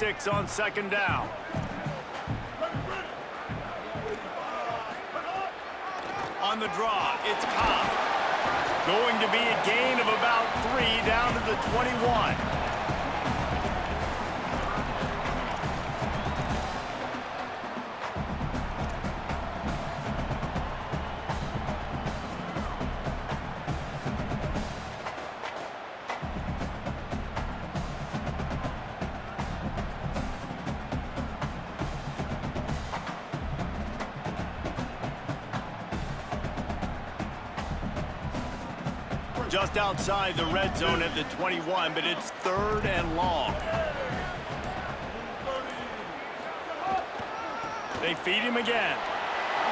sticks on second down. On the draw, it's Cobb. Going to be a gain of about 3 down to the 21. Just outside the red zone at the 21, but it's 3rd and long. They feed him again.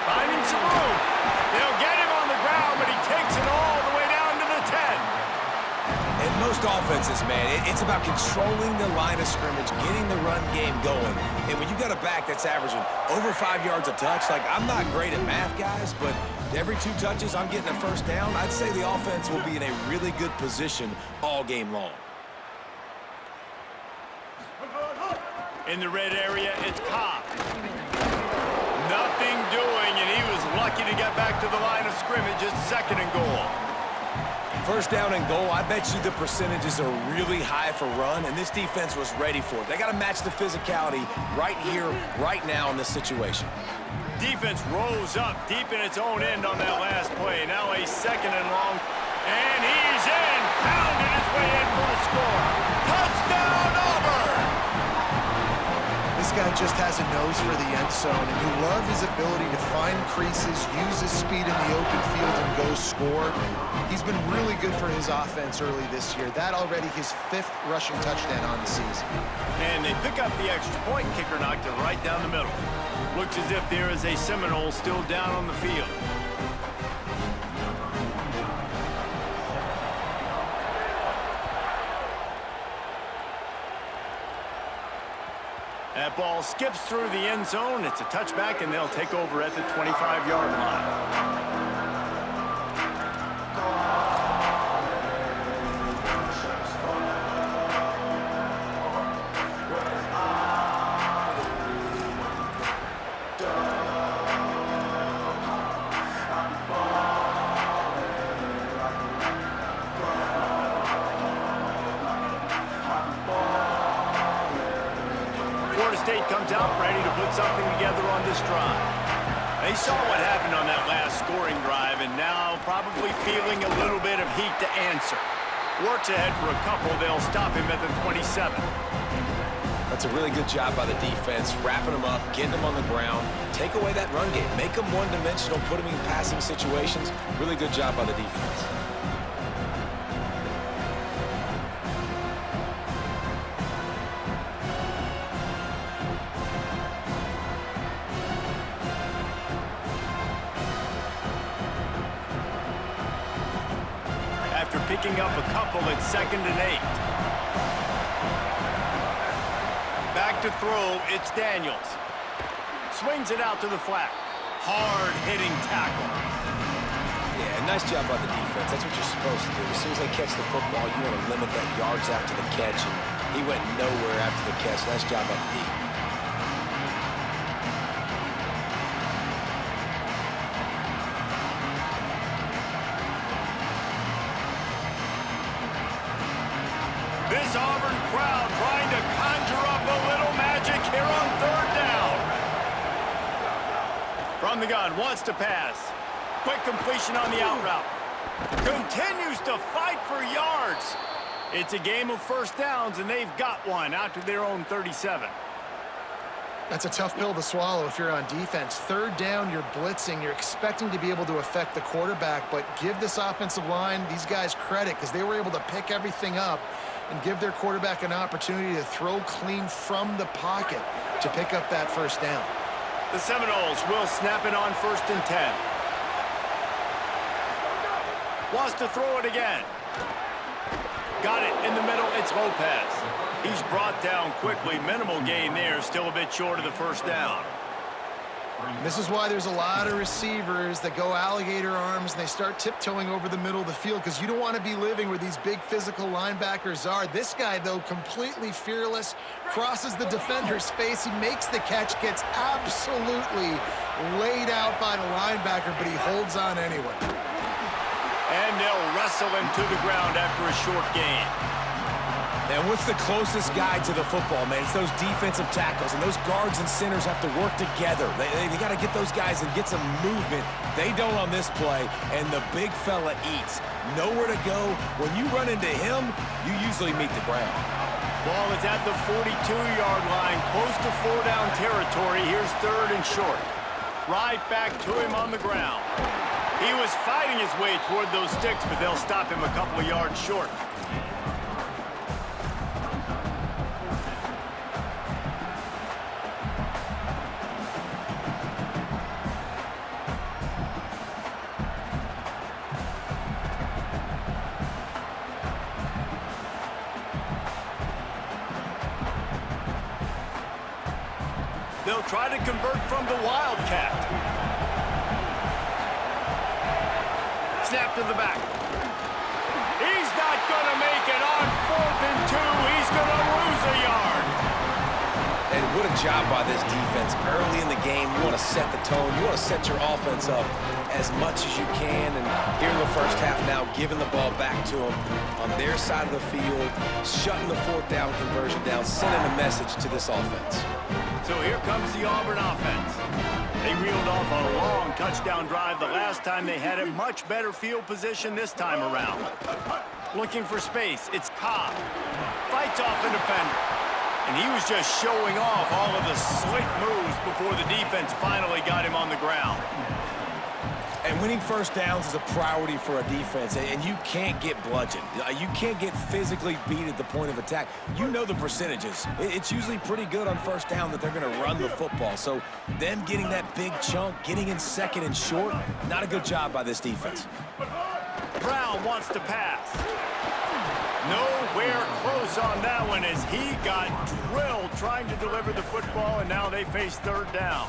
Finding some room. They'll get him on the ground, but he takes it all the way down to the 10. In most offenses, man, it's about controlling the line of scrimmage, getting the run game going. And when you got a back that's averaging over 5 yards a touch, like, I'm not great at math, guys, but every 2 touches, I'm getting a first down. I'd say the offense will be in a really good position all game long. In the red area, it's Cobb. Nothing doing, and he was lucky to get back to the line of scrimmage. It's 2nd and goal. First down and goal, I bet you the percentages are really high for run, and this defense was ready for it. They got to match the physicality right here, right now in this situation. Defense rose up deep in its own end on that last play. Now a 2nd and long, and he's in. Pounded his way in for the score. Touchdown, Auburn! This guy just has a nose for the end zone, and you love his ability to find creases, use his speed in the open field, and go score. He's been really good for his offense early this year. That already his 5th rushing touchdown on the season. And they pick up the extra point. Kicker knocked it right down the middle. Looks as if there is a Seminole still down on the field. That ball skips through the end zone. It's a touchback, and they'll take over at the 25-yard line. State comes out ready to put something together on this drive. They saw what happened on that last scoring drive, and now probably feeling a little bit of heat to answer. Works ahead for a couple. They'll stop him at the 27. That's a really good job by the defense, wrapping them up, getting them on the ground, take away that run game, make them one-dimensional, put them in passing situations. Really good job by the defense. After picking up a couple at 2nd and 8. Back to throw, it's Daniels. Swings it out to the flat. Hard-hitting tackle. Yeah, nice job by the defense. That's what you're supposed to do. As soon as they catch the football, you want to limit that yards after the catch, and he went nowhere after the catch. Nice job by the defense. This Auburn crowd trying to conjure up a little magic here on 3rd down. From the gun, wants to pass. Quick completion on the out route. Continues to fight for yards. It's a game of first downs, and they've got one out to their own 37. That's a tough pill to swallow if you're on defense. 3rd down, you're blitzing. You're expecting to be able to affect the quarterback, but give this offensive line, these guys, credit because they were able to pick everything up and give their quarterback an opportunity to throw clean from the pocket to pick up that first down. The Seminoles will snap it on 1st and 10. Wants to throw it again. Got it in the middle. It's Lopez. He's brought down quickly. Minimal gain there. Still a bit short of the first down. This is why there's a lot of receivers that go alligator arms and they start tiptoeing over the middle of the field because you don't want to be living where these big physical linebackers are. This guy, though, completely fearless, crosses the defender's face. He makes the catch, gets absolutely laid out by the linebacker, but he holds on anyway. And they'll wrestle him to the ground after a short gain. And what's the closest guy to the football, man? It's those defensive tackles, and those guards and centers have to work together. They got to get those guys and get some movement. They don't on this play, and the big fella eats. Nowhere to go. When you run into him, you usually meet the ground. Ball is at the 42-yard line, close to 4-down territory. Here's 3rd and short. Right back to him on the ground. He was fighting his way toward those sticks, but they'll stop him a couple of yards short. They'll try to convert from the Wildcat. Snap to the back. He's not going to make it on 4th and 2. He's going to lose a yard. And what a job by this defense. Early in the game, you want to set the tone. You want to set your offense up as much as you can. And here in the first half now, giving the ball back to them on their side of the field, shutting the 4th down conversion down, sending a message to this offense. So here comes the Auburn offense. They reeled off a long touchdown drive the last time they had a much better field position this time around. Looking for space, it's Cobb. Fights off a defender. And he was just showing off all of the slick moves before the defense finally got him on the ground. And winning first downs is a priority for a defense, and you can't get bludgeoned. You can't get physically beat at the point of attack. You know the percentages. It's usually pretty good on first down that they're going to run the football. So them getting that big chunk, getting in 2nd and short, not a good job by this defense. Brown wants to pass. Nowhere close on that one as he got drilled trying to deliver the football, and now they face 3rd down.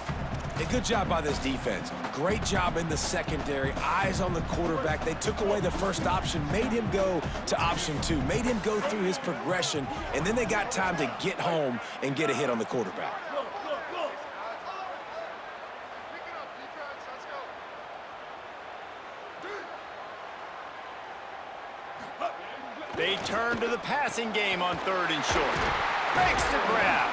A good job by this defense. Great job in the secondary. Eyes on the quarterback. They took away the first option, made him go to option 2, made him go through his progression, and then they got time to get home and get a hit on the quarterback. They turn to the passing game on 3rd and short. Makes the grab.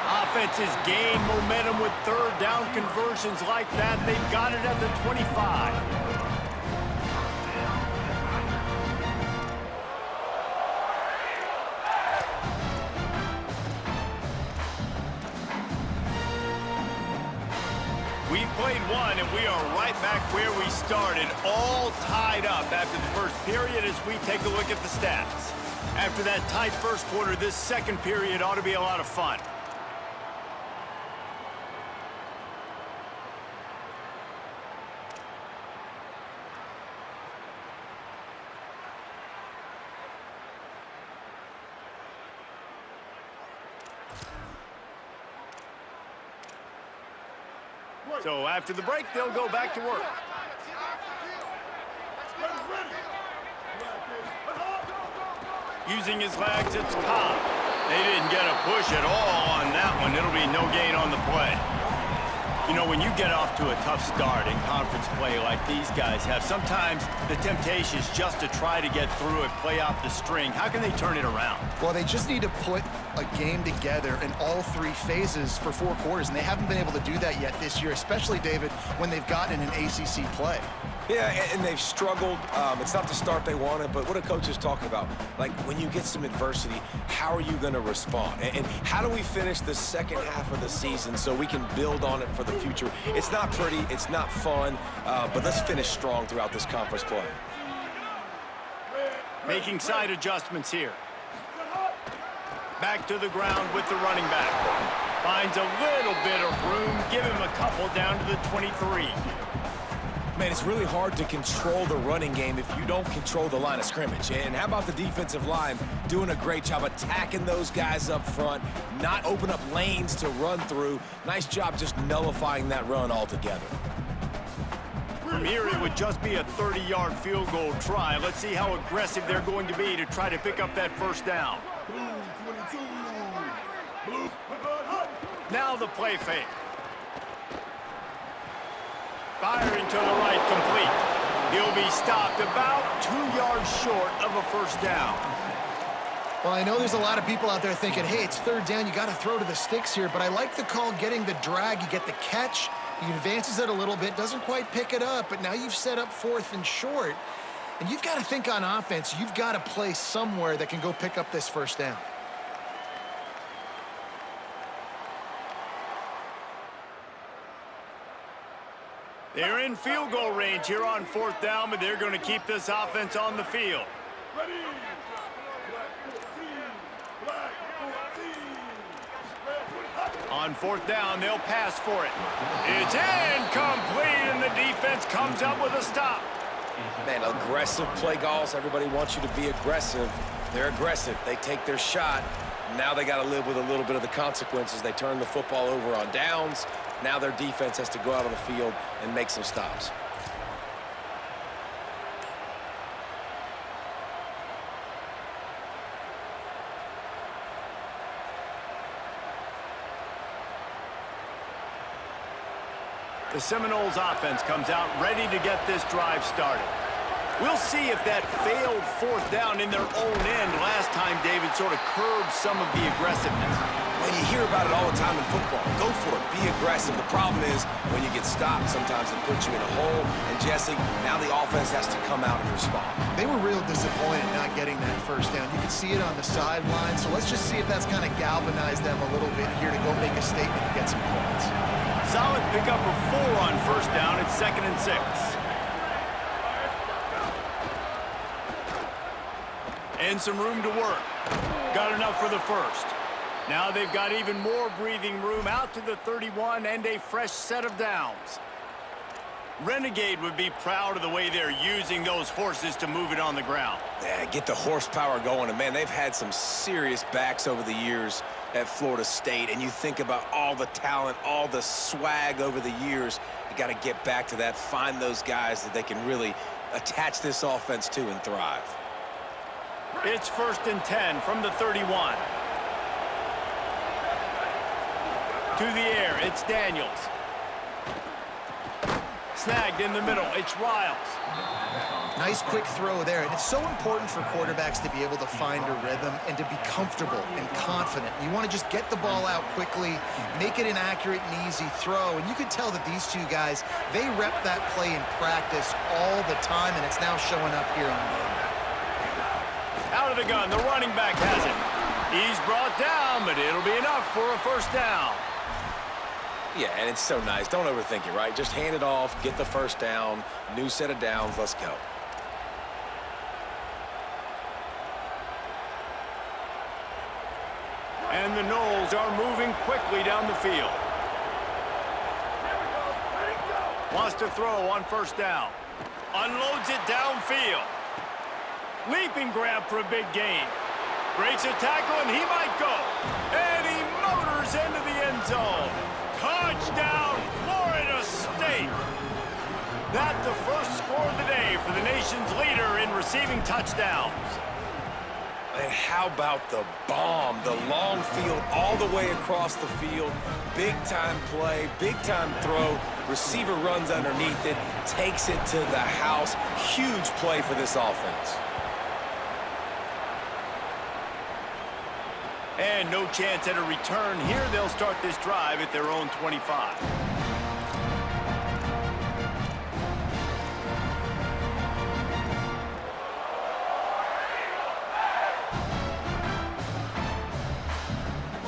Offenses gain momentum with 3rd down conversions like that. They've got it at the 25. We've played one, and we are right back where we started, all tied up after the first period as we take a look at the stats. After that tight first quarter, this second period ought to be a lot of fun. So after the break, they'll go back to work. Using his legs, it's Cobb. They didn't get a push at all on that one. It'll be no gain on the play. You know, when you get off to a tough start in conference play like these guys have, sometimes the temptation is just to try to get through it, play out the string. How can they turn it around? Well, they just need to put a game together in all 3 phases for 4 quarters, and they haven't been able to do that yet this year, especially, David, when they've gotten an ACC play. Yeah, and they've struggled. It's not the start they wanted, but what a coach is talking about. Like, when you get some adversity, how are you going to respond? And how do we finish the second half of the season so we can build on it for the future? It's not pretty, it's not fun, but let's finish strong throughout this conference play. Making side adjustments here. Back to the ground with the running back. Finds a little bit of room. Give him a couple down to the 23. Man, it's really hard to control the running game if you don't control the line of scrimmage. And how about the defensive line doing a great job attacking those guys up front, not open up lanes to run through. Nice job just nullifying that run altogether. From here, it would just be a 30-yard field goal try. Let's see how aggressive they're going to be to try to pick up that first down. Now the play fake. Firing to the right, complete. He'll be stopped about 2 yards short of a first down. Well, I know there's a lot of people out there thinking, hey, it's third down, you got to throw to the sticks here, but I like the call getting the drag. You get the catch, he advances it a little bit, doesn't quite pick it up, but now you've set up 4th and short. And you've got to think on offense, you've got to play somewhere that can go pick up this first down. They're in field goal range here on 4th down, but they're going to keep this offense on the field. Ready. On 4th down, they'll pass for it. It's incomplete, and the defense comes up with a stop. Man, aggressive play calls. Everybody wants you to be aggressive. They're aggressive. They take their shot. Now they got to live with a little bit of the consequences. They turn the football over on downs. Now their defense has to go out on the field and make some stops. The Seminoles offense comes out ready to get this drive started. We'll see if that failed 4th down in their own end last time David sort of curbed some of the aggressiveness. Well, you hear about it all the time in football. Go for it. Be aggressive. The problem is when you get stopped, sometimes it puts you in a hole. And, Jesse, now the offense has to come out and respond. They were real disappointed not getting that first down. You could see it on the sideline, so let's just see if that's kind of galvanized them a little bit here to go make a statement and get some points. Solid pickup of 4 on first down. It's 2nd and 6. And some room to work. Got enough for the first. Now they've got even more breathing room out to the 31 and a fresh set of downs. Renegade would be proud of the way they're using those horses to move it on the ground. Yeah, get the horsepower going. And, man, they've had some serious backs over the years at Florida State. And you think about all the talent, all the swag over the years. You got to get back to that, find those guys that they can really attach this offense to and thrive. It's 1st and 10 from the 31. To the air, it's Daniels. Snagged in the middle, it's Riles. Nice quick throw there. And it's so important for quarterbacks to be able to find a rhythm and to be comfortable and confident. You want to just get the ball out quickly, make it an accurate and easy throw. And you can tell that these two guys, they rep that play in practice all the time, and it's now showing up here on game. Out of the gun, the running back has it. He's brought down, but it'll be enough for a first down. Yeah, and it's so nice. Don't overthink it, right? Just hand it off, get the first down, new set of downs, let's go. And the Noles are moving quickly down the field. Wants to throw on first down. Unloads it downfield. Leaping grab for a big gain. Breaks a tackle, and he might go. And he motors into the end zone. Touchdown, Florida State. That's the first score of the day for the nation's leader in receiving touchdowns. And how about the bomb, the long field all the way across the field. Big-time play, big-time throw. Receiver runs underneath it, takes it to the house. Huge play for this offense. And no chance at a return here. They'll start this drive at their own 25.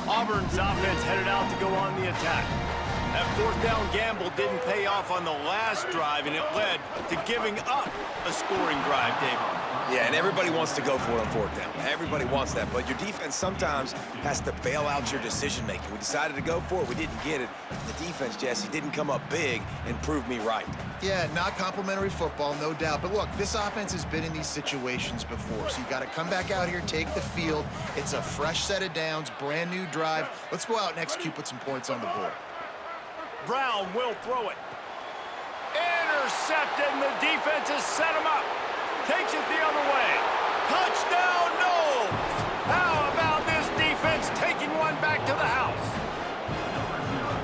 Auburn's offense headed out to go on the attack. That 4th down gamble didn't pay off on the last drive, and it led to giving up a scoring drive, David. Yeah, and everybody wants to go for it on fourth down. Everybody wants that, but your defense sometimes has to bail out your decision-making. We decided to go for it. We didn't get it. The defense, Jesse, didn't come up big and prove me right. Yeah, not complimentary football, no doubt. But look, this offense has been in these situations before, so you got to come back out here, take the field. It's a fresh set of downs, brand new drive. Let's go out and execute, put some points on the board. Brown will throw it. Intercepted, and the defense has set him up. Takes it the other way. Touchdown, Knowles! How about this defense taking one back to the house?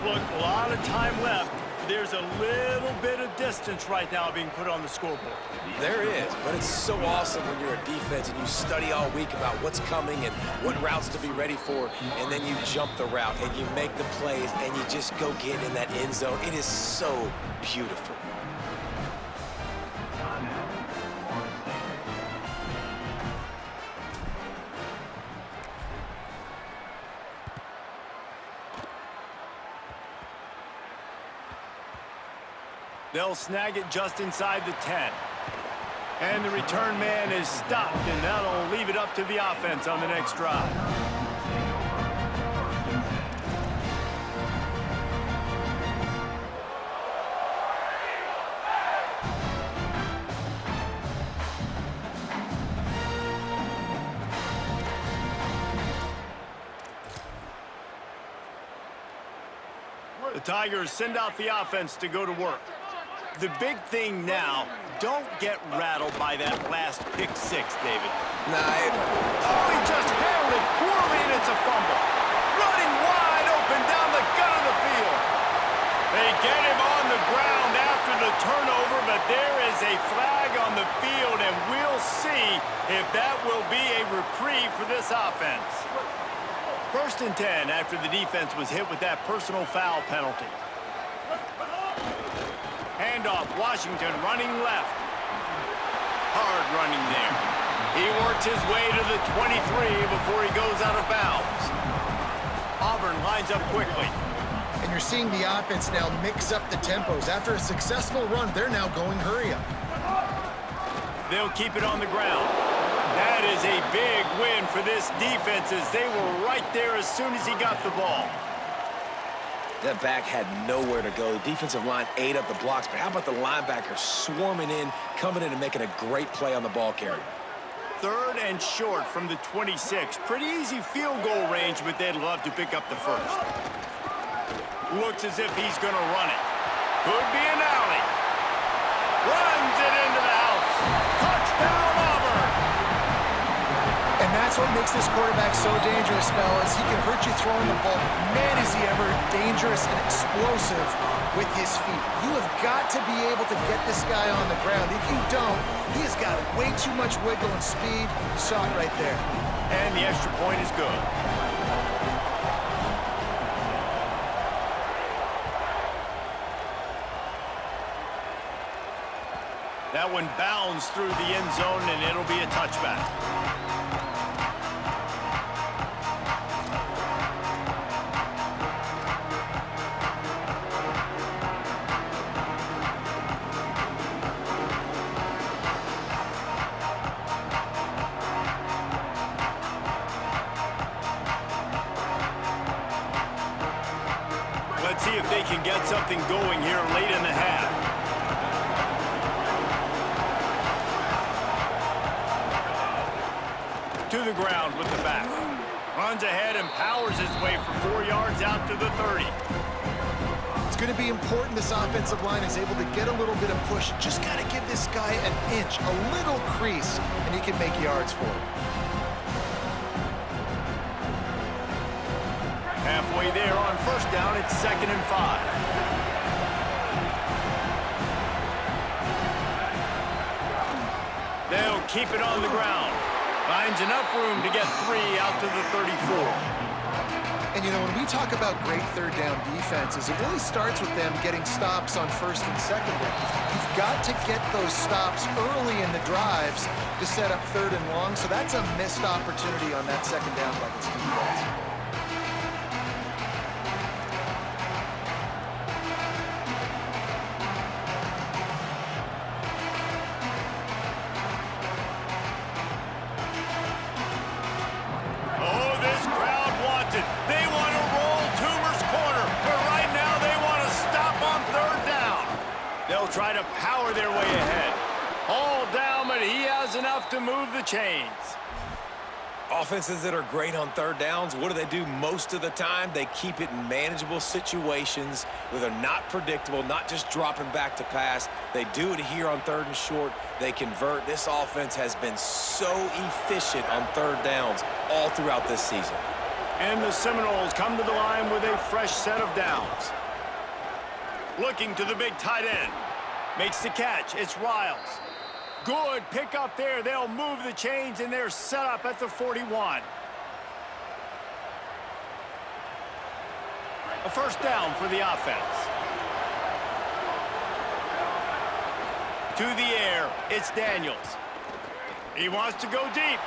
Look, a lot of time left. There's a little bit of distance right now being put on the scoreboard. There is, but it's so awesome when you're a defense and you study all week about what's coming and what routes to be ready for, and then you jump the route and you make the plays and you just go get in that end zone. It is so beautiful. They'll snag it just inside the 10. And the return man is stopped, and that'll leave it up to the offense on the next drive. The Tigers send out the offense to go to work. The big thing now, don't get rattled by that last pick six, David. Oh, he just handled it poorly, and it's a fumble. Running wide open down the gut of the field. They get him on the ground after the turnover, but there is a flag on the field, and we'll see if that will be a reprieve for this offense. 1st and 10 after the defense was hit with that personal foul penalty. Handoff, Washington running left. Hard running there. He works his way to the 23 before he goes out of bounds. Auburn lines up quickly. And you're seeing the offense now mix up the tempos. After a successful run, they're now going hurry up. They'll keep it on the ground. That is a big win for this defense as they were right there as soon as he got the ball. That back had nowhere to go. The defensive line ate up the blocks, but how about the linebackers swarming in, coming in and making a great play on the ball carrier? 3rd and short from the 26. Pretty easy field goal range, but they'd love to pick up the first. Looks as if he's going to run it. Could be an alley. Runs it into the house. Touchdown, Auburn! And that's what makes this quarterback so dangerous, fellas. He can hurt you throwing the ball. Man, is he ever dangerous and explosive with his feet. You have got to be able to get this guy on the ground. If you don't, he has got way too much wiggle and speed. You saw it right there. And the extra point is good. That one bounds through the end zone, and it'll be a touchback. Let's see if they can get something going here late in the half. To the ground with the back. Runs ahead and powers his way for 4 yards out to the 30. It's going to be important this offensive line is able to get a little bit of push. Just got to give this guy an inch, a little crease, and he can make yards for it. Halfway there on 1st down, it's 2nd and 5. They'll keep it on the ground. Finds enough room to get 3 out to the 34. And, you know, when we talk about great 3rd down defenses, it really starts with them getting stops on 1st and 2nd downs. You've got to get those stops early in the drives to set up 3rd and long, so that's a missed opportunity on that 2nd down by this defense. try to power their way ahead. All down, but he has enough to move the chains. Offenses that are great on third downs, what do? Most of the time, they keep it in manageable situations where they're not predictable, not just dropping back to pass. They do it here on third and short. They convert. This offense has been so efficient on third downs all throughout this season. And the Seminoles come to the line with a fresh set of downs. Looking to the big tight end. Makes the catch. It's Riles. Good pick up there. They'll move the chains, and they're set up at the 41. A first down for the offense. To the air, it's Daniels. He wants to go deep.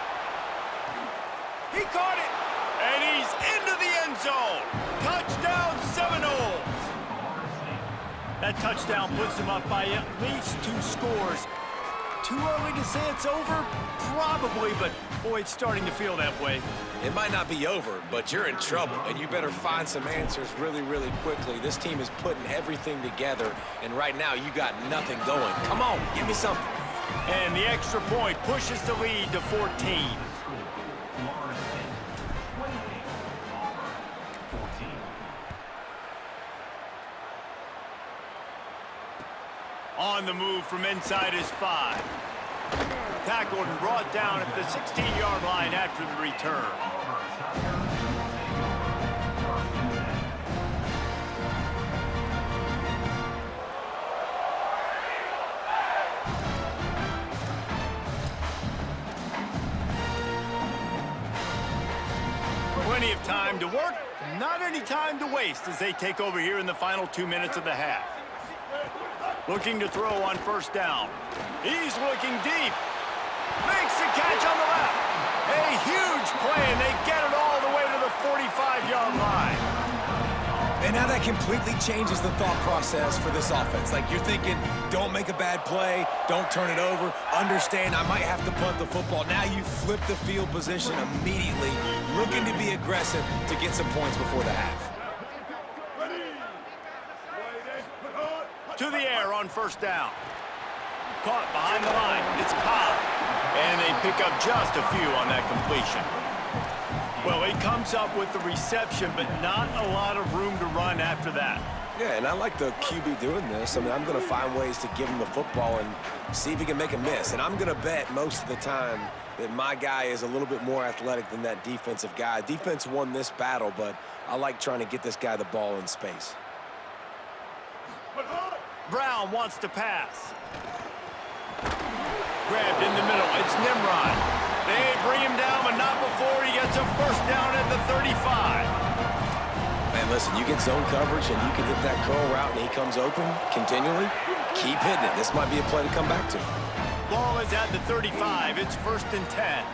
He caught it, and he's into the end zone. Touchdown, Seminoles. That touchdown puts them up by at least 2 scores. Too early to say it's over? Probably, but boy, it's starting to feel that way. It might not be over, but you're in trouble, and you better find some answers really, really quickly. This team is putting everything together, and right now you got nothing going. Come on, give me something. And the extra point pushes the lead to 14. On the move from inside his 5. Tackled and brought down at the 16-yard line after the return. Plenty of time to work, not any time to waste as they take over here in the final 2 minutes of the half. Looking to throw on first down. He's looking deep. Makes the catch on the left. A huge play, and they get it all the way to the 45-yard line. And now that completely changes the thought process for this offense. Like, you're thinking, don't make a bad play, don't turn it over, understand I might have to punt the football. Now you flip the field position immediately, looking to be aggressive to get some points before the half. To the air on first down. Caught behind the line. It's Cobb. And they pick up just a few on that completion. Well, he comes up with the reception, but not a lot of room to run after that. Yeah, and I like the QB doing this. I mean, I'm going to find ways to give him the football and see if he can make a miss. And I'm going to bet most of the time that my guy is a little bit more athletic than that defensive guy. Defense won this battle, but I like trying to get this guy the ball in space. Brown wants to pass. Grabbed in the middle. It's Nimrod. They bring him down, but not before he gets a first down at the 35. Man, listen, you get zone coverage and you can hit that curl route and he comes open continually. Keep hitting it. This might be a play to come back to. Ball is at the 35. It's 1st and 10.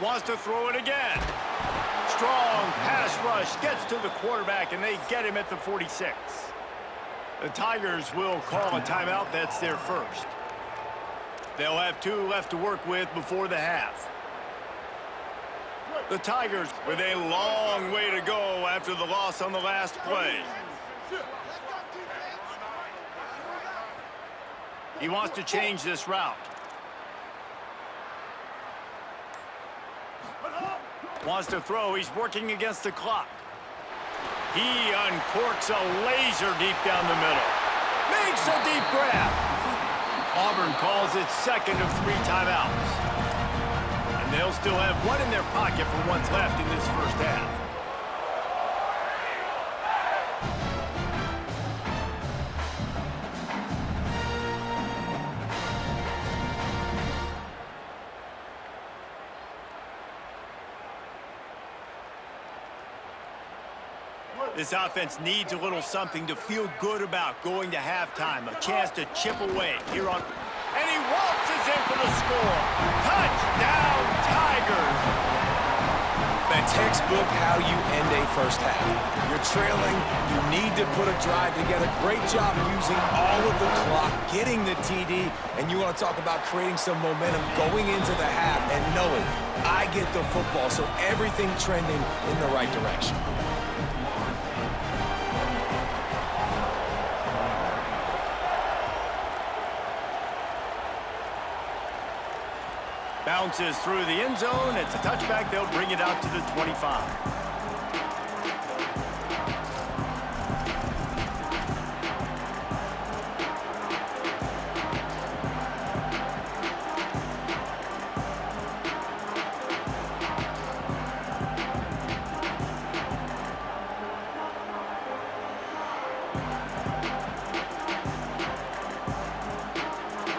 Wants to throw it again. Strong pass rush gets to the quarterback, and they get him at the 46. The Tigers will call a timeout. That's their first. They'll have 2 left to work with before the half. The Tigers with a long way to go after the loss on the last play. He wants to change this route. Wants to throw. He's working against the clock. He uncorks a laser deep down the middle. Makes a deep grab. Auburn calls it 2nd of 3 timeouts. And they'll still have 1 in their pocket for what's left in this first half. This offense needs a little something to feel good about going to halftime. A chance to chip away here on... And he waltzes in for the score. Touchdown, Tigers! The textbook how you end a first half. You're trailing. You need to put a drive together. Great job using all of the clock, getting the TD, and you want to talk about creating some momentum going into the half and knowing I get the football, so everything trending in the right direction. Bounces through the end zone. It's a touchback. They'll bring it out to the 25.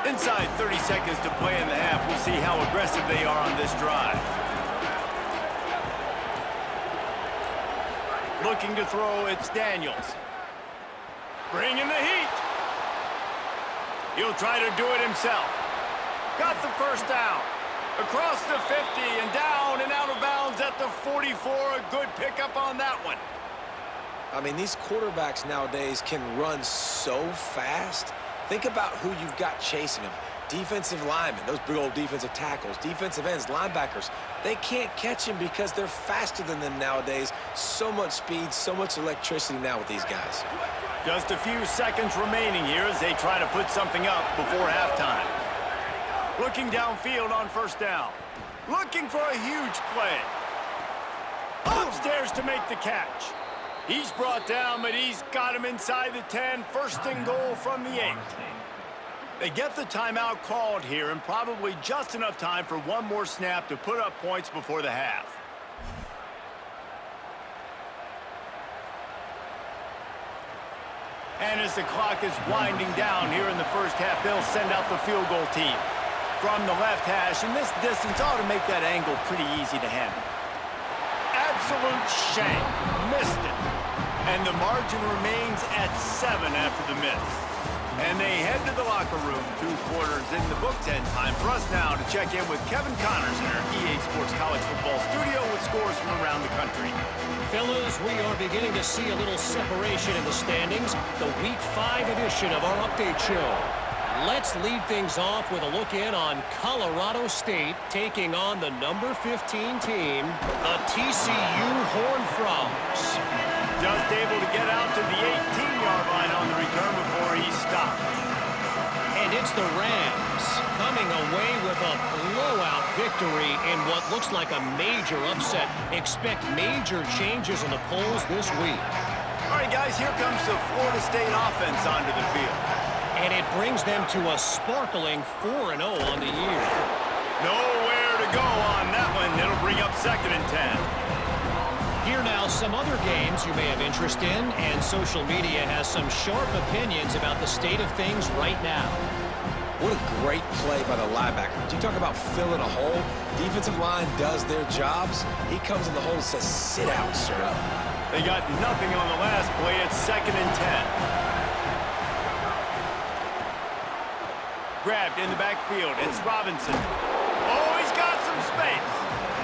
Inside 30 seconds to play in the half. We'll see how aggressive they are on this drive. Looking to throw, it's Daniels. Bringing the heat. He'll try to do it himself. Got the first down. Across the 50 and down and out of bounds at the 44. A good pickup on that one. I mean, these quarterbacks nowadays can run so fast. Think about who you've got chasing them. Defensive linemen, those big old defensive tackles, defensive ends, linebackers. They can't catch him because they're faster than them nowadays. So much speed, so much electricity now with these guys. Just a few seconds remaining here as they try to put something up before halftime. Looking downfield on first down. Looking for a huge play. Upstairs to make the catch. He's brought down, but he's got him inside the 10. First and goal from the 8. They get the timeout called here, and probably just enough time for one more snap to put up points before the half. And as the clock is winding down here in the first half, they'll send out the field goal team. From the left hash, and this distance ought to make that angle pretty easy to handle. Absolute shank. Missed it. And the margin remains at 7 after the miss. And they head to the locker room. 2 quarters in the books, and time for us now to check in with Kevin Connors in our EA Sports College Football studio with scores from around the country. Fellas, we are beginning to see a little separation in the standings. The Week 5 edition of our update show. Let's lead things off with a look in on Colorado State taking on the number 15 team, the TCU Horned Frogs. Just able to get out to the 18-yard line on the return before he stopped. And it's the Rams coming away with a blowout victory in what looks like a major upset. Expect major changes in the polls this week. All right, guys, here comes the Florida State offense onto the field. And it brings them to a sparkling 4-0 on the year. Nowhere to go on that one. It'll bring up 2nd and 10. Here now, some other games you may have interest in, and social media has some sharp opinions about the state of things right now. What a great play by the linebacker. You talk about filling a hole. Defensive line does their jobs. He comes in the hole and says, sit out, sir. They got nothing on the last play. It's 2nd and 10. Grabbed in the backfield. It's Robinson. Oh, he's got some space.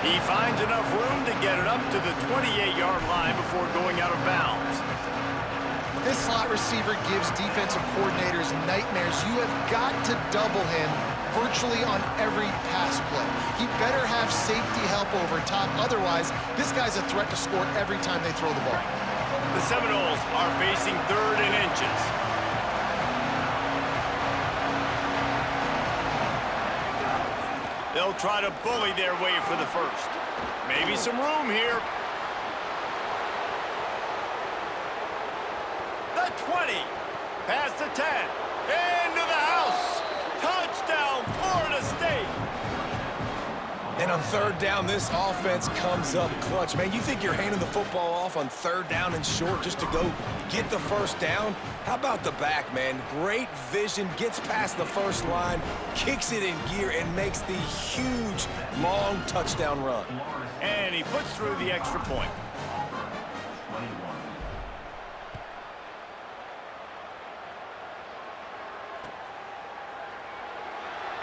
He finds enough room to get it up to the 28-yard line before going out of bounds. This slot receiver gives defensive coordinators nightmares. You have got to double him virtually on every pass play. He better have safety help over top. Otherwise, this guy's a threat to score every time they throw the ball. The Seminoles are facing 3rd and inches. They'll try to bully their way for the first. Maybe some room here. The 20. Past the 10. Into the house. Touchdown, Florida State. And on 3rd down, this offense comes up clutch. Man, you think you're handing the football off on 3rd down and short just to go get the first down? How about the back, man? Great vision, gets past the first line, kicks it in gear, and makes the huge, long touchdown run. And he puts through the extra point.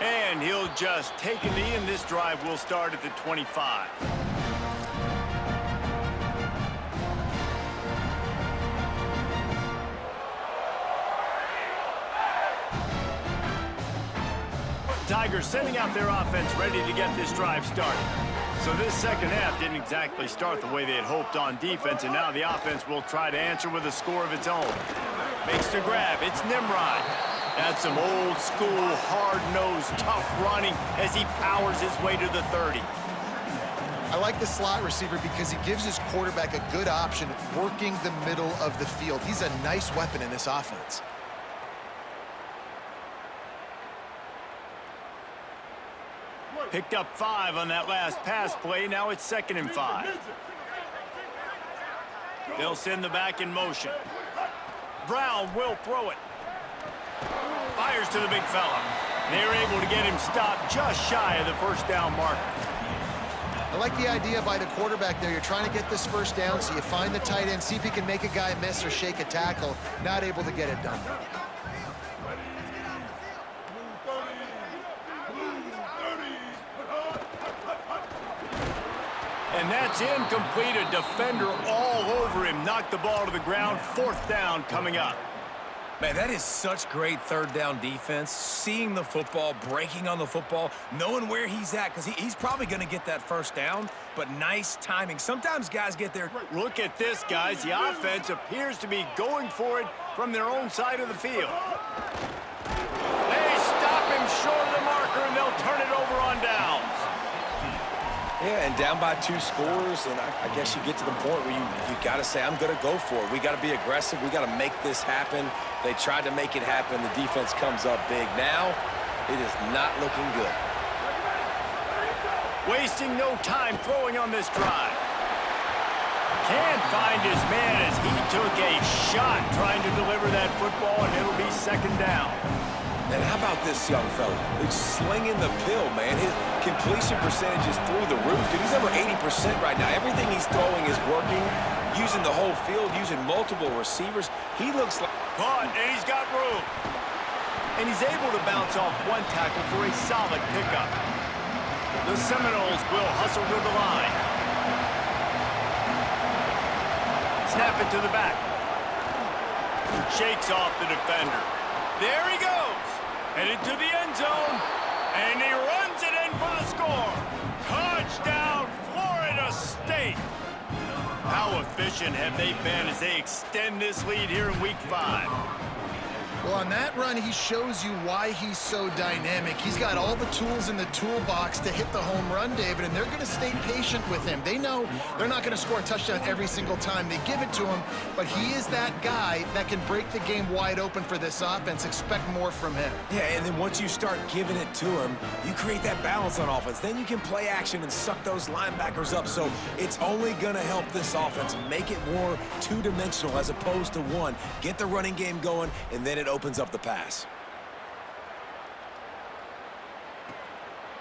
And he'll just take a knee, and this drive will start at the 25. Tigers sending out their offense ready to get this drive started. So this second half didn't exactly start the way they had hoped on defense, and now the offense will try to answer with a score of its own. Makes the grab. It's Nimrod. That's some old-school, hard-nosed, tough running as he powers his way to the 30. I like the slot receiver because he gives his quarterback a good option working the middle of the field. He's a nice weapon in this offense. Picked up 5 on that last pass play. Now it's 2nd and 5. They'll send the back in motion. Brown will throw it. Fires to the big fella. They're able to get him stopped just shy of the first down marker. I like the idea by the quarterback there. You're trying to get this first down, so you find the tight end, see if he can make a guy miss or shake a tackle. Not able to get it done. And that's incomplete. A defender all over him. Knocked the ball to the ground. 4th down coming up. Man, that is such great third down defense. Seeing the football, breaking on the football, knowing where he's at, because he's probably going to get that first down, but nice timing. Sometimes guys get there. Look at this, guys. The offense appears to be going for it from their own side of the field. They stop him short of the marker, and they'll turn it over on downs. Yeah, and down by 2 scores, and I guess you get to the point where you got to say, I'm going to go for it. We got to be aggressive. We got to make this happen. They tried to make it happen. The defense comes up big. Now, it is not looking good. Wasting no time throwing on this drive. Can't find his man as he took a shot trying to deliver that football, and it'll be 2nd down. And how about this young fella? He's slinging the pill, man. His completion percentage is through the roof. Dude, he's over 80% right now. Everything he's throwing is working, using the whole field, using multiple receivers. He looks like... Caught, and he's got room. And he's able to bounce off 1 tackle for a solid pickup. The Seminoles will hustle to the line. Snap it to the back. Shakes off the defender. There he goes. Headed to the end zone. And he runs it in for the score. Touchdown, Florida State. How efficient have they been as they extend this lead here in Week 5? Well, on that run, he shows you why he's so dynamic. He's got all the tools in the toolbox to hit the home run, David, and they're going to stay patient with him. They know they're not going to score a touchdown every single time they give it to him, but he is that guy that can break the game wide open for this offense. Expect more from him. Yeah, and then once you start giving it to him, you create that balance on offense. Then you can play action and suck those linebackers up. So it's only going to help this offense make it more two-dimensional as opposed to one. Get the running game going, and then it opens up the pass.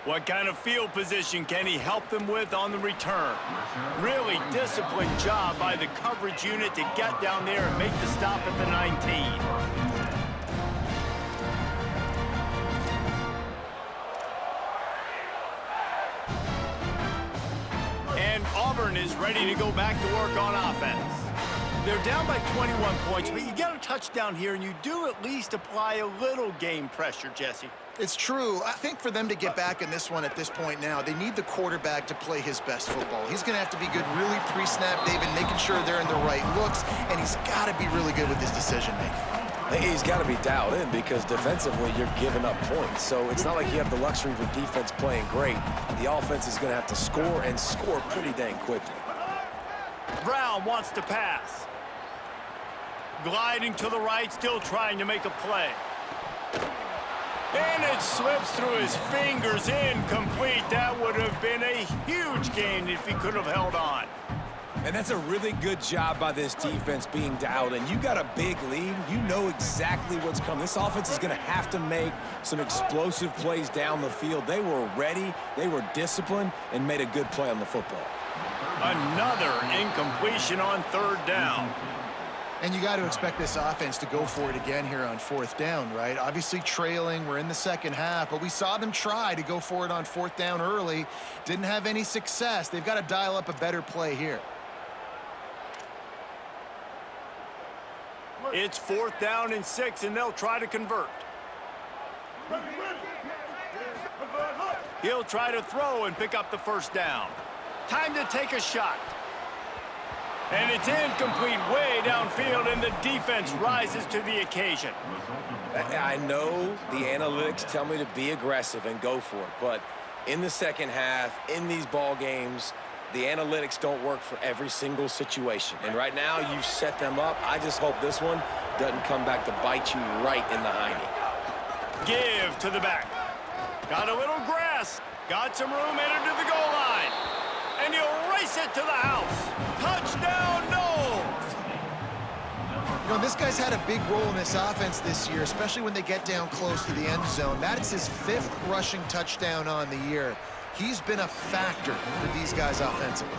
What kind of field position can he help them with on the return? Really disciplined job by the coverage unit to get down there and make the stop at the 19. And Auburn is ready to go back to work on offense. They're down by 21 points, but you get a touchdown here, and you do at least apply a little game pressure, Jesse. It's true. I think for them to get back in this one at this point now, they need the quarterback to play his best football. He's going to have to be good really pre-snap, David, making sure they're in the right looks, and he's got to be really good with his decision-making. He's got to be dialed in because defensively you're giving up points. So it's not like you have the luxury of a defense playing great. The offense is going to have to score and score pretty dang quickly. Brown wants to pass. Gliding to the right, still trying to make a play. And it slips through his fingers, incomplete. That would have been a huge gain if he could have held on. And that's a really good job by this defense being dialed in. You got a big lead. You know exactly what's coming. This offense is going to have to make some explosive plays down the field. They were ready, they were disciplined, and made a good play on the football. Another incompletion on 3rd down. And you got to expect this offense to go for it again here on 4th down, right? Obviously trailing, we're in the second half, but we saw them try to go for it on 4th down early. Didn't have any success. They've got to dial up a better play here. It's 4th down and 6, and they'll try to convert. He'll try to throw and pick up the first down. Time to take a shot. And it's incomplete way downfield, and the defense rises to the occasion. I know the analytics tell me to be aggressive and go for it, but in the second half, in these ball games, the analytics don't work for every single situation. And right now, you've set them up. I just hope this one doesn't come back to bite you right in the hiney. Give to the back. Got a little grass. Got some room headed to the goal line. And he'll race it to the house. Touchdown, Knowles! You know, this guy's had a big role in this offense this year, especially when they get down close to the end zone. That is his 5th rushing touchdown on the year. He's been a factor for these guys offensively.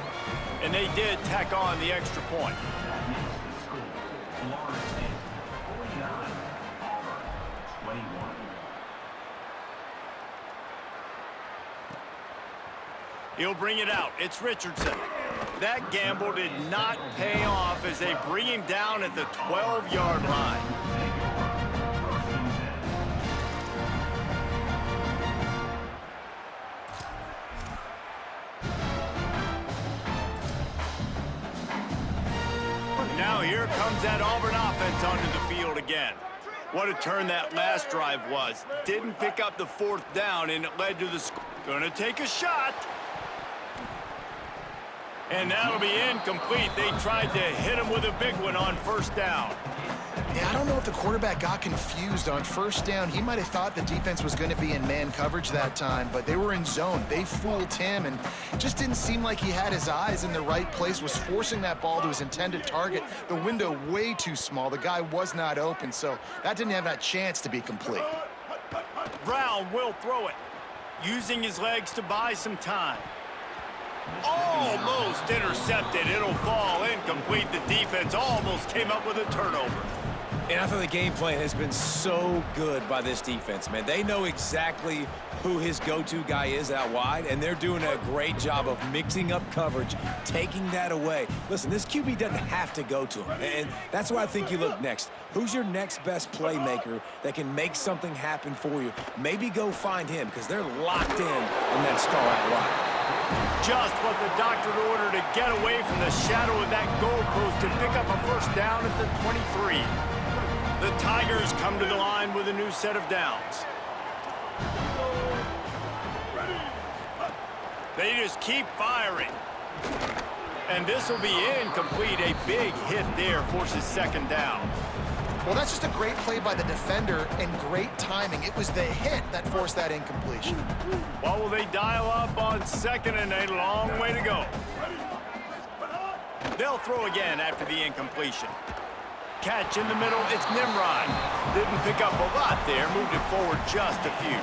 And they did tack on the extra point. He'll bring it out. It's Richardson. That gamble did not pay off as they bring him down at the 12-yard line. Now here comes that Auburn offense onto the field again. What a turn that last drive was. Didn't pick up the 4th down, and it led to the score. Gonna take a shot. And that'll be incomplete. They tried to hit him with a big one on 1st down. Yeah, I don't know if the quarterback got confused on 1st down. He might have thought the defense was going to be in man coverage that time, but they were in zone. They fooled him, and it just didn't seem like he had his eyes in the right place, was forcing that ball to his intended target. The window way too small. The guy was not open, so that didn't have that chance to be complete. Brown will throw it, using his legs to buy some time. Almost intercepted. It'll fall incomplete. The defense almost came up with a turnover. And I thought the game plan has been so good by this defense, man. They know exactly who his go-to guy is out wide, and they're doing a great job of mixing up coverage, taking that away. Listen, this QB doesn't have to go to him, and that's why I think you look next. Who's your next best playmaker that can make something happen for you? Maybe go find him, because they're locked in that star out wide. Just what the doctor ordered to get away from the shadow of that goalpost and pick up a 1st down at the 23. The Tigers come to the line with a new set of downs. They just keep firing. And this will be incomplete. A big hit there forces 2nd down. Well, that's just a great play by the defender and great timing. It was the hit that forced that incompletion. Well, will they dial up on 2nd and a long way to go? They'll throw again after the incompletion. Catch in the middle, it's Nimrod. Didn't pick up a lot there, moved it forward just a few.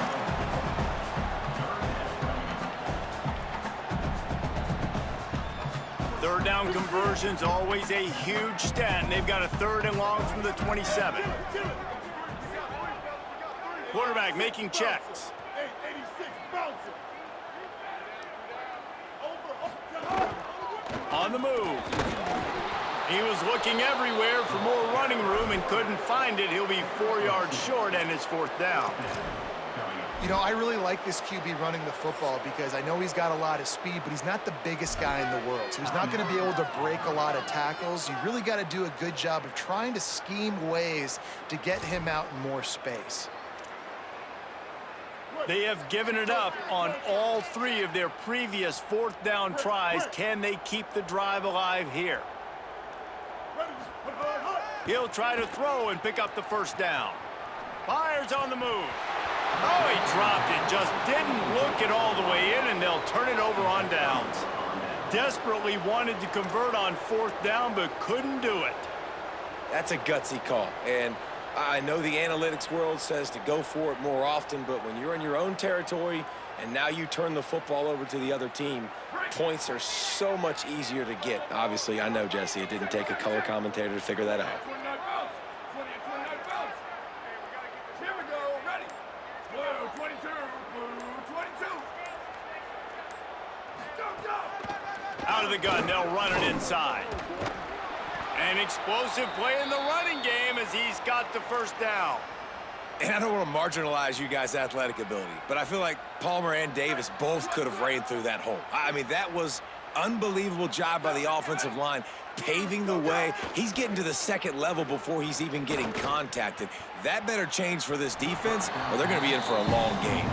Third down conversion's always a huge stat, and they've got a 3rd and long from the 27. Quarterback making checks. On the move. He was looking everywhere for more running room and couldn't find it. He'll be 4 yards short, and it's 4th down. You know, I really like this QB running the football because I know he's got a lot of speed, but he's not the biggest guy in the world. So he's not going to be able to break a lot of tackles. You really got to do a good job of trying to scheme ways to get him out in more space. They have given it up on all 3 of their previous 4th down tries. Can they keep the drive alive here? He'll try to throw and pick up the 1st down. Fires on the move. Oh, he dropped it. Just didn't look it all the way in, and they'll turn it over on downs. Desperately wanted to convert on 4th down, but couldn't do it. That's a gutsy call, and I know the analytics world says to go for it more often, but when you're in your own territory and now you turn the football over to the other team, points are so much easier to get. Obviously, I know, Jesse, it didn't take a color commentator to figure that out. Out of the gun, they'll run it inside. An explosive play in the running game as he's got the 1st down. And I don't want to marginalize you guys' athletic ability, but I feel like Palmer and Davis both could have ran through that hole. I mean, that was unbelievable job by the offensive line, paving the way. He's getting to the second level before he's even getting contacted. That better change for this defense, or they're going to be in for a long game.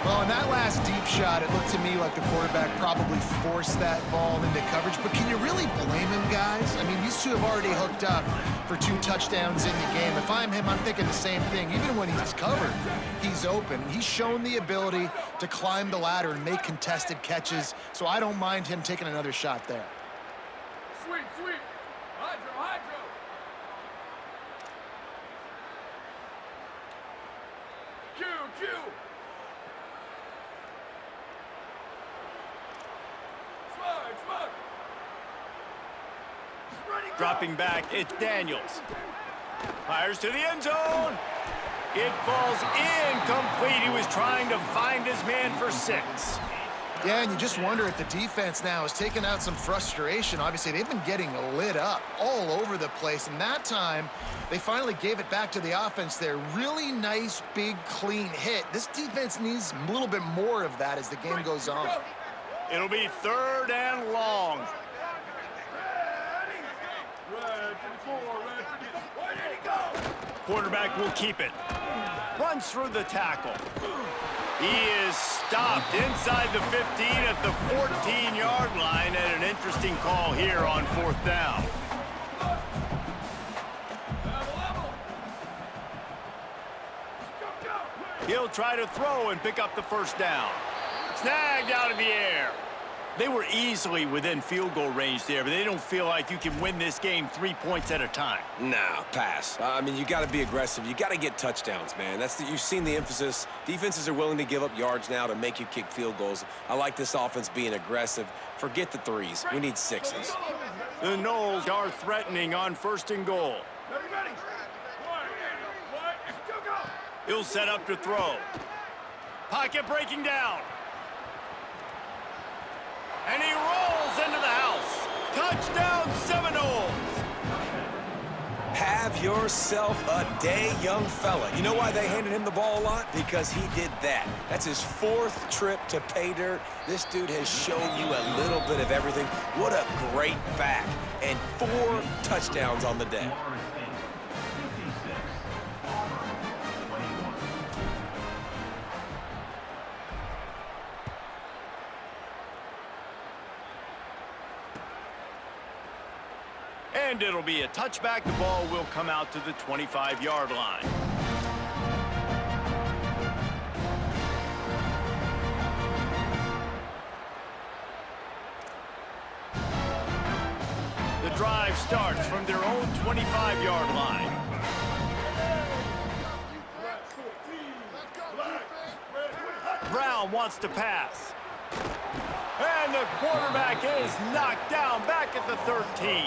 Well, in that last deep shot, it looked to me like the quarterback probably forced that ball into coverage. But can you really blame him, guys? I mean, these two have already hooked up for 2 touchdowns in the game. If I'm him, I'm thinking the same thing. Even when he's covered, he's open. He's shown the ability to climb the ladder and make contested catches, so I don't mind him taking another shot there. Sweep, sweep. Hydro, hydro. Q, Q. Slide, slide. Dropping back, it's Daniels. Fires to the end zone. It falls incomplete. He was trying to find his man for 6. Yeah, and you just wonder if the defense now is taking out some frustration. Obviously, they've been getting lit up all over the place, and that time, they finally gave it back to the offense there. Really nice, big, clean hit. This defense needs a little bit more of that as the game goes on. It'll be 3rd and long. Red 54, red 54. Where did he go? Quarterback will keep it. Runs through the tackle. He is stopped inside the 15 at the 14-yard line, and an interesting call here on 4th down. He'll try to throw and pick up the 1st down. Snagged out of the air. They were easily within field goal range there, but they don't feel like you can win this game 3 points at a time. Nah, pass. I mean, you got to be aggressive. You got to get touchdowns, man. You've seen the emphasis. Defenses are willing to give up yards now to make you kick field goals. I like this offense being aggressive. Forget the 3s. We need 6s. The Noles are threatening on 1st and goal. Ready, ready. One, go, go. He'll set up to throw. Pocket breaking down. And he rolls into the house. Touchdown, Seminoles. Have yourself a day, young fella. You know why they handed him the ball a lot? Because he did that. That's his 4th trip to pay dirt. This dude has shown you a little bit of everything. What a great back. And 4 touchdowns on the day. And it'll be a touchback. The ball will come out to the 25-yard line. The drive starts from their own 25-yard line. Brown wants to pass. And the quarterback is knocked down back at the 13.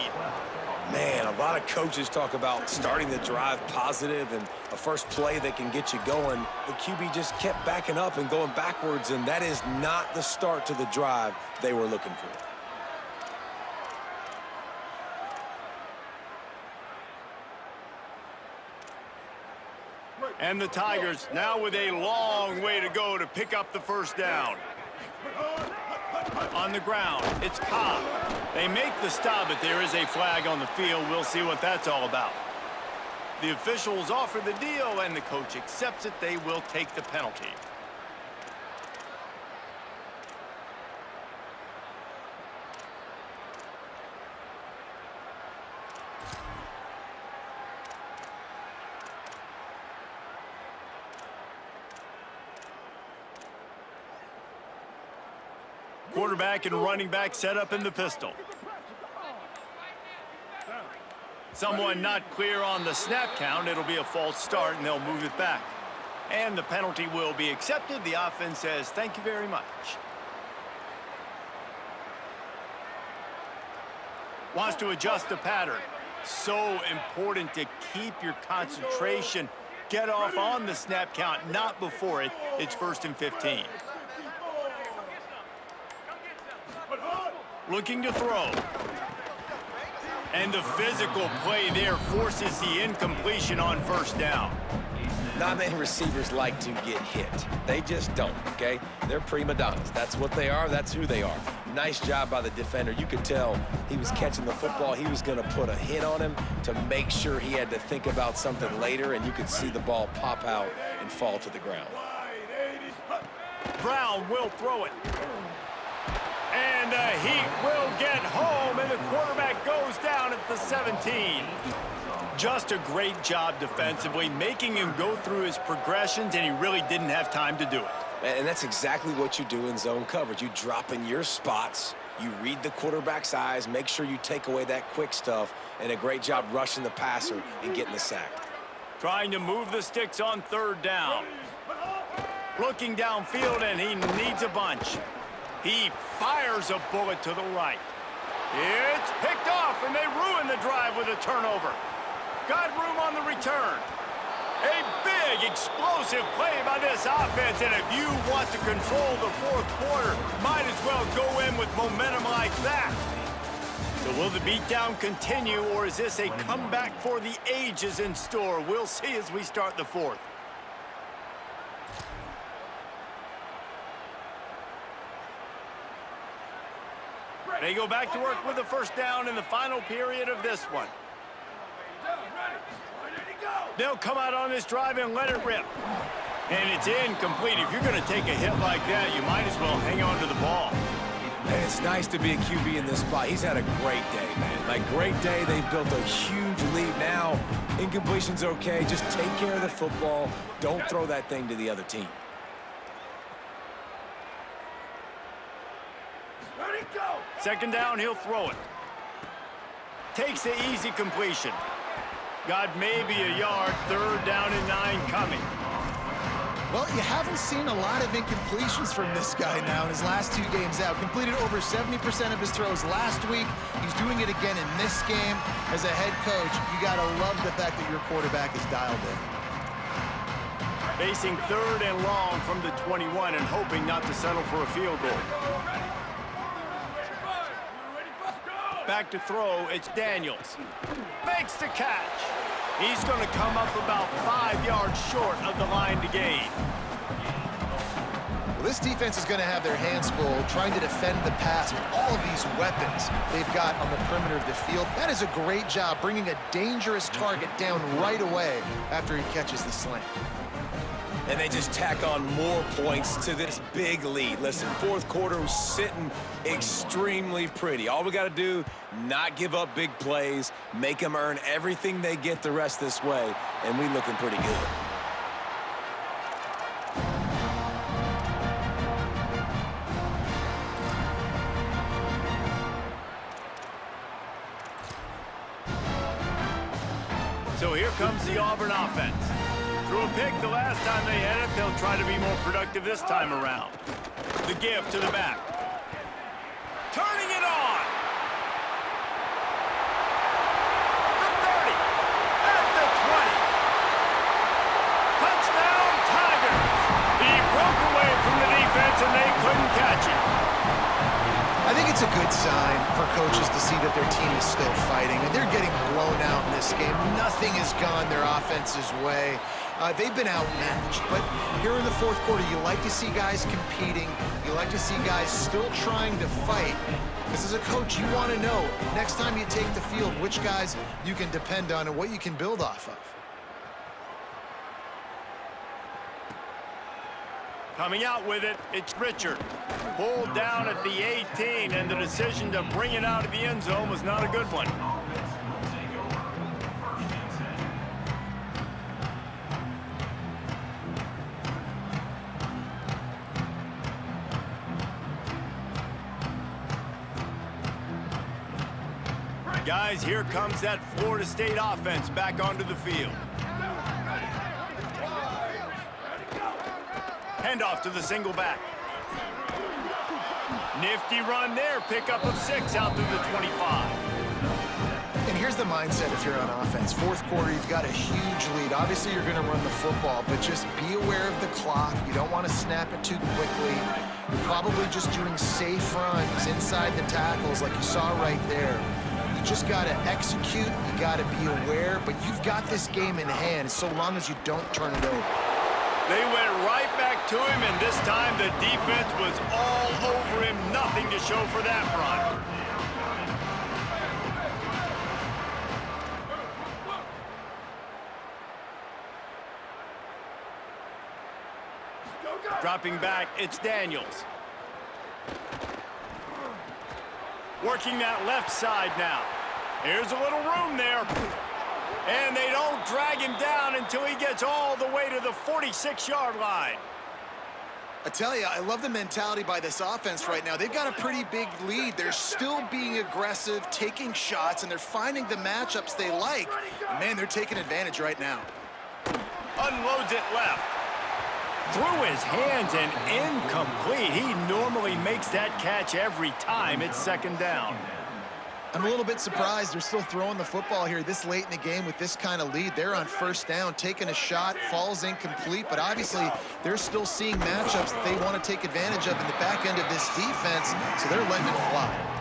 Man, a lot of coaches talk about starting the drive positive and a first play that can get you going. The QB just kept backing up and going backwards, and that is not the start to the drive they were looking for. And the Tigers now with a long way to go to pick up the 1st down. On the ground, it's Cobb. They make the stop, but there is a flag on the field. We'll see what that's all about. The officials offer the deal, and the coach accepts it. They will take the penalty. Quarterback and running back set up in the pistol. Someone not clear on the snap count. It'll be a false start, and they'll move it back. And the penalty will be accepted. The offense says, thank you very much. Wants to adjust the pattern. So important to keep your concentration. Get off on the snap count, not before it. It's 1st and 15. Looking to throw. And the physical play there forces the incompletion on 1st down. Not many receivers like to get hit. They just don't, okay? They're prima donnas. That's what they are. That's who they are. Nice job by the defender. You could tell he was catching the football. He was going to put a hit on him to make sure he had to think about something later, and you could see the ball pop out and fall to the ground. Brown will throw it. And the Heat will get home, and the quarterback goes down at the 17. Just a great job defensively, making him go through his progressions, and he really didn't have time to do it. And that's exactly what you do in zone coverage. You drop in your spots, you read the quarterback's eyes, make sure you take away that quick stuff, and a great job rushing the passer and getting the sack. Trying to move the sticks on third down. Looking downfield, and he needs a bunch. He fires a bullet to the right. It's picked off, and they ruin the drive with a turnover. Got room on the return. A big, explosive play by this offense, and if you want to control the fourth quarter, might as well go in with momentum like that. So will the beatdown continue, or is this a comeback for the ages in store? We'll see as we start the fourth. They go back to work with the first down in the final period of this one. They'll come out on this drive and let it rip. And it's incomplete. If you're going to take a hit like that, you might as well hang on to the ball. And it's nice to be a QB in this spot. He's had a great day, man. Like, great day. They've built a huge lead now. Incompletion's okay. Just take care of the football. Don't throw that thing to the other team. Second down, he'll throw it. Takes the easy completion. Got maybe a yard. Third down and 9 coming. Well, you haven't seen a lot of incompletions from this guy now in his last 2 games out. Completed over 70% of his throws last week. He's doing it again in this game. As a head coach, you got to love the fact that your quarterback is dialed in. Facing third and long from the 21 and hoping not to settle for a field goal. Back to throw, it's Daniels. Makes the catch. He's going to come up about 5 yards short of the line to gain. Well, this defense is going to have their hands full trying to defend the pass with all of these weapons they've got on the perimeter of the field. That is a great job bringing a dangerous target down right away after he catches the slant. And they just tack on more points to this big lead. Listen, fourth quarter was sitting extremely pretty. All we got to do, not give up big plays, make them earn everything they get the rest this way, and we looking pretty good. So here comes the Auburn offense. Threw a pick the last time they had it. They'll try to be more productive this time around. The give to the back. Turning it on. The 30. At the 20. Touchdown, Tigers. He broke away from the defense and they couldn't catch him. I think it's a good sign for coaches to see that their team is still fighting, and they're getting blown out in this game. Nothing has gone their offense's way. They've been outmatched, but here in the fourth quarter, you like to see guys competing. You like to see guys still trying to fight. Because as a coach, you want to know, next time you take the field, which guys you can depend on and what you can build off of. Coming out with it, it's Richard. Pulled down at the 18, and the decision to bring it out of the end zone was not a good one. Guys, here comes that Florida State offense back onto the field. Handoff to the single back. Nifty run there. Pickup of 6 out through the 25. And here's the mindset if you're on offense. Fourth quarter, you've got a huge lead. Obviously, you're going to run the football, but just be aware of the clock. You don't want to snap it too quickly. You're probably just doing safe runs inside the tackles like you saw right there. You just got to execute. You got to be aware. But you've got this game in hand so long as you don't turn it over. They went right back to him, and this time the defense was all over him. Nothing to show for that run. Dropping back, it's Daniels. Working that left side now. Here's a little room there. And they don't drag him down until he gets all the way to the 46-yard line. I tell you, I love the mentality by this offense right now. They've got a pretty big lead. They're still being aggressive, taking shots, and they're finding the matchups they like. Man, they're taking advantage right now. Unloads it left. Through his hands and incomplete. He normally makes that catch every time. It's second down. I'm a little bit surprised they're still throwing the football here this late in the game with this kind of lead. They're on first down, taking a shot, falls incomplete, but obviously they're still seeing matchups that they want to take advantage of in the back end of this defense, so they're letting it fly.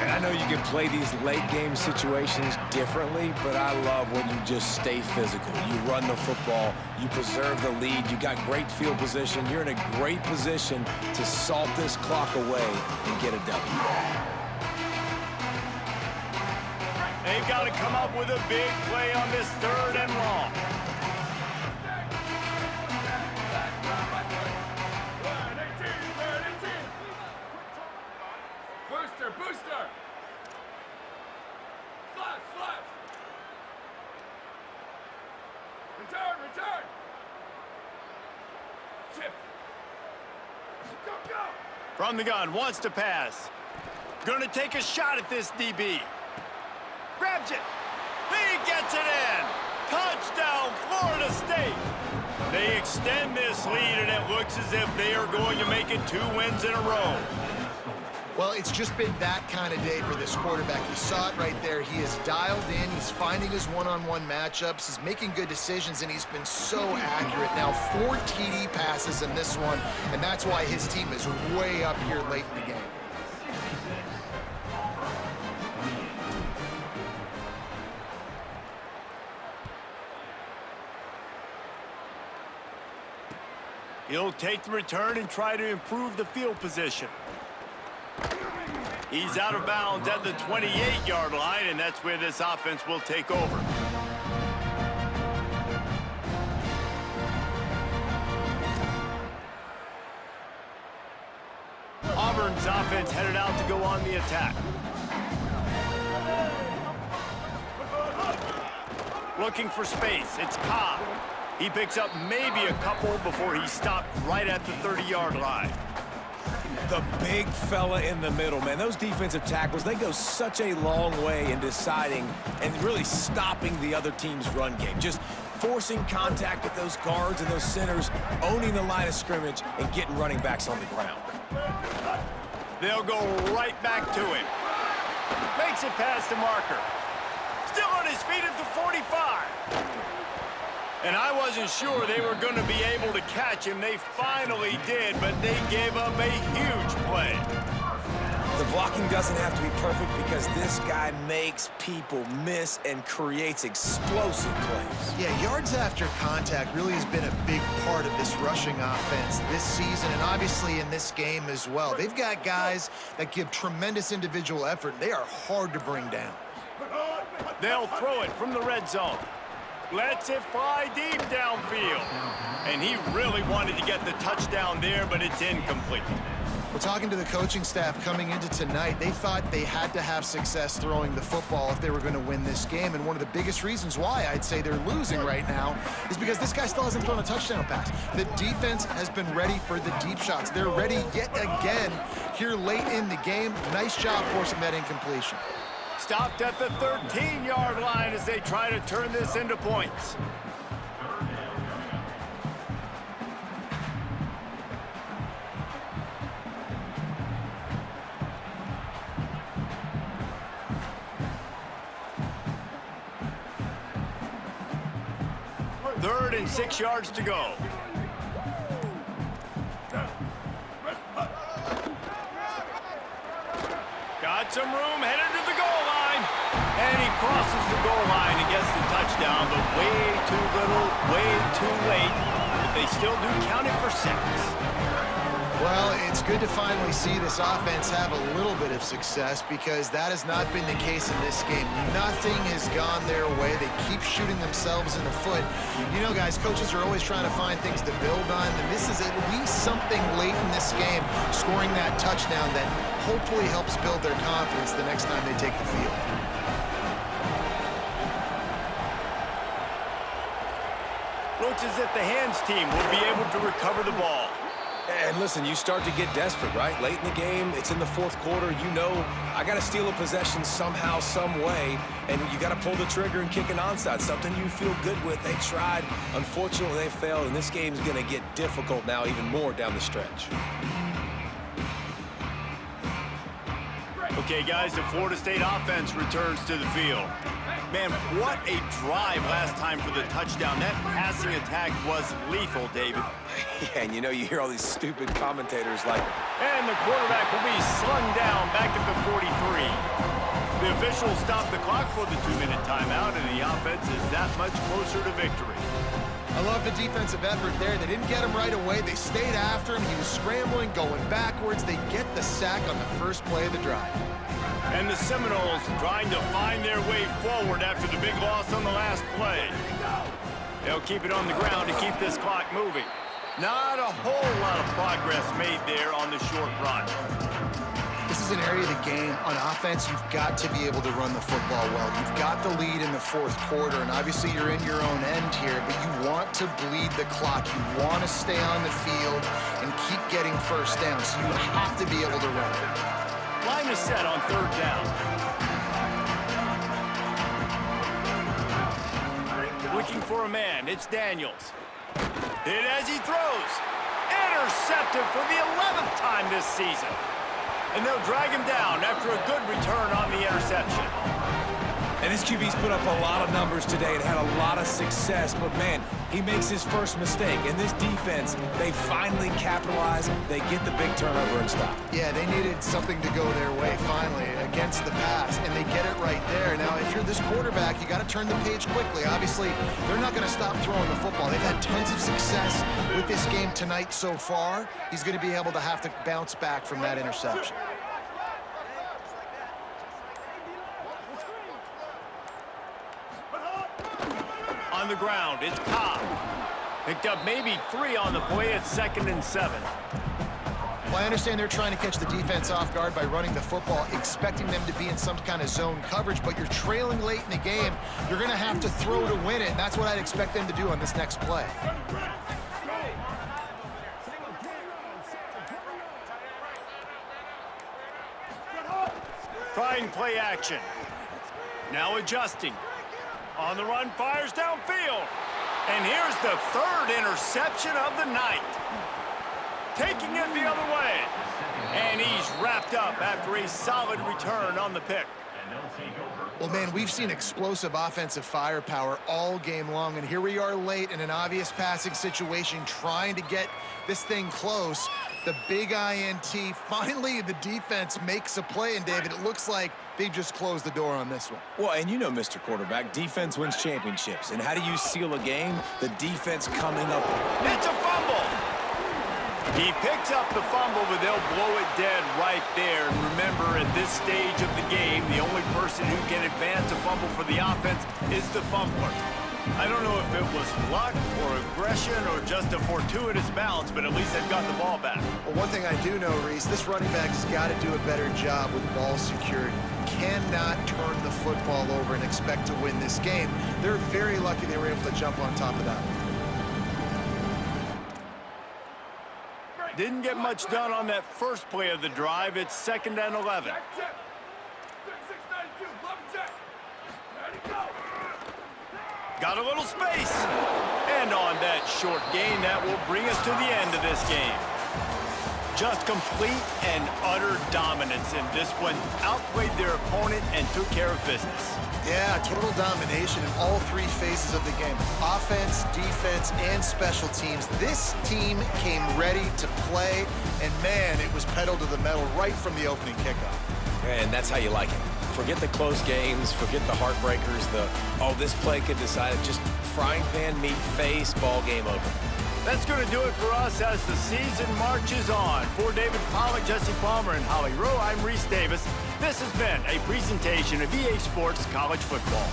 And I know you can play these late game situations differently, but I love when you just stay physical. You run the football, you preserve the lead, you got great field position, you're in a great position to salt this clock away and get a W. They've got to come up with a big play on this third and long. Booster! Flash! Return! Shift! Go! From the gun, wants to pass. Gonna take a shot at this DB. Grabs it. He gets it in. Touchdown, Florida State. They extend this lead, and it looks as if they are going to make it 2 wins in a row. Well, it's just been that kind of day for this quarterback. You saw it right there. He is dialed in. He's finding his one-on-one matchups. He's making good decisions, and he's been so accurate. Now, 4 TD passes in this one, and that's why his team is way up here late in the game. He'll take the return and try to improve the field position. He's out of bounds at the 28-yard line, and that's where this offense will take over. Auburn's offense headed out to go on the attack. Looking for space. It's Cobb. He picks up maybe a couple before he stopped right at the 30-yard line. The big fella in the middle, man. Those defensive tackles, they go such a long way in deciding and really stopping the other team's run game. Just forcing contact with those guards and those centers, owning the line of scrimmage, and getting running backs on the ground. They'll go right back to him. Makes it past the marker. Still on his feet at the 45. And I wasn't sure they were going to be able to catch him. They finally did, but they gave up a huge play. The blocking doesn't have to be perfect because this guy makes people miss and creates explosive plays. Yeah, yards after contact really has been a big part of this rushing offense this season and obviously in this game as well. They've got guys that give tremendous individual effort. They are hard to bring down. They'll throw it from the red zone. Lets it fly deep downfield. And he really wanted to get the touchdown there, but it's incomplete. We're talking to the coaching staff coming into tonight. They thought they had to have success throwing the football if they were going to win this game. And one of the biggest reasons why I'd say they're losing right now is because this guy still hasn't thrown a touchdown pass. The defense has been ready for the deep shots. They're ready yet again here late in the game. Nice job forcing that incompletion. Stopped at the 13-yard line as they try to turn this into points. Third and 6 yards to go. Got some room, headed to the goal line. And he crosses the goal line and gets the touchdown, but way too little, way too late. But they still do count it for 6. Well, it's good to finally see this offense have a little bit of success because that has not been the case in this game. Nothing has gone their way. They keep shooting themselves in the foot. You know, guys, coaches are always trying to find things to build on, and this is at least something late in this game, scoring that touchdown that hopefully helps build their confidence the next time they take the field. Looks as if the hands team will be able to recover the ball. And listen, you start to get desperate, right? Late in the game, it's in the 4th quarter. You know, I got to steal a possession somehow, some way, and you got to pull the trigger and kick an onside, something you feel good with. They tried. Unfortunately, they failed, and this game's going to get difficult now even more down the stretch. Okay, guys, the Florida State offense returns to the field. Man, what a drive last time for the touchdown. That passing attack was lethal, David. Yeah, and you know, you hear all these stupid commentators like, and the quarterback will be slung down back at the 43. The officials stop the clock for the 2-minute timeout, and the offense is that much closer to victory. I love the defensive effort there. They didn't get him right away. They stayed after him. He was scrambling, going backwards. They get the sack on the first play of the drive. And the Seminoles trying to find their way forward after the big loss on the last play. They'll keep it on the ground to keep this clock moving. Not a whole lot of progress made there on the short run. This is an area of the game. On offense, you've got to be able to run the football well. You've got the lead in the 4th quarter, and obviously you're in your own end here, but you want to bleed the clock. You want to stay on the field and keep getting first down, so you have to be able to run it. Line is set on 3rd down. Looking for a man, it's Daniels. Hit as he throws. Intercepted for the 11th time this season. And they'll drag him down after a good return on the interception. and his QB's put up a lot of numbers today and had a lot of success, but man, he makes his first mistake. And this defense, they finally capitalize. They get the big turnover and stop. Yeah, they needed something to go their way finally against the pass, and they get it right there. Now, if you're this quarterback, you got to turn the page quickly. Obviously, they're not going to stop throwing the football. They've had tons of success with this game tonight so far. He's going to be able to have to bounce back from that interception. On the ground, it's Cobb. Picked up maybe 3 on the play at 2nd and 7. Well, I understand they're trying to catch the defense off guard by running the football, expecting them to be in some kind of zone coverage, but you're trailing late in the game. You're going to have to throw to win it, and that's what I'd expect them to do on this next play. Trying play action. Now adjusting. On the run, fires downfield. And here's the 3rd interception of the night. Taking it the other way. And he's wrapped up after a solid return on the pick. Well, man, we've seen explosive offensive firepower all game long, and here we are late in an obvious passing situation trying to get this thing close. The big INT, finally the defense makes a play, and David, it looks like they just closed the door on this one. Well, and you know, Mr. Quarterback, defense wins championships. And how do you seal a game? The defense coming up. It's a fumble. He picks up the fumble, but they'll blow it dead right there. And remember, at this stage of the game, the only person who can advance a fumble for the offense is the fumbler. I don't know if it was luck or aggression or just a fortuitous bounce, but at least they've got the ball back. Well, one thing I do know, Reese, this running back's got to do a better job with ball security. Cannot turn the football over and expect to win this game. They're very lucky they were able to jump on top of that. Didn't get much done on that first play of the drive. It's 2nd and 11. Got a little space. And on that short gain, that will bring us to the end of this game. Just complete and utter dominance in this one. Outplayed their opponent and took care of business. Yeah, total domination in all 3 phases of the game. Offense, defense, and special teams. This team came ready to play, and man, it was pedal to the metal right from the opening kickoff. And that's how you like it. Forget the close games, forget the heartbreakers, oh, this play could decide it. Just frying pan meet face, ball game over. That's going to do it for us as the season marches on. For David Pollack, Jesse Palmer, and Holly Rowe, I'm Reese Davis. This has been a presentation of EA Sports College Football.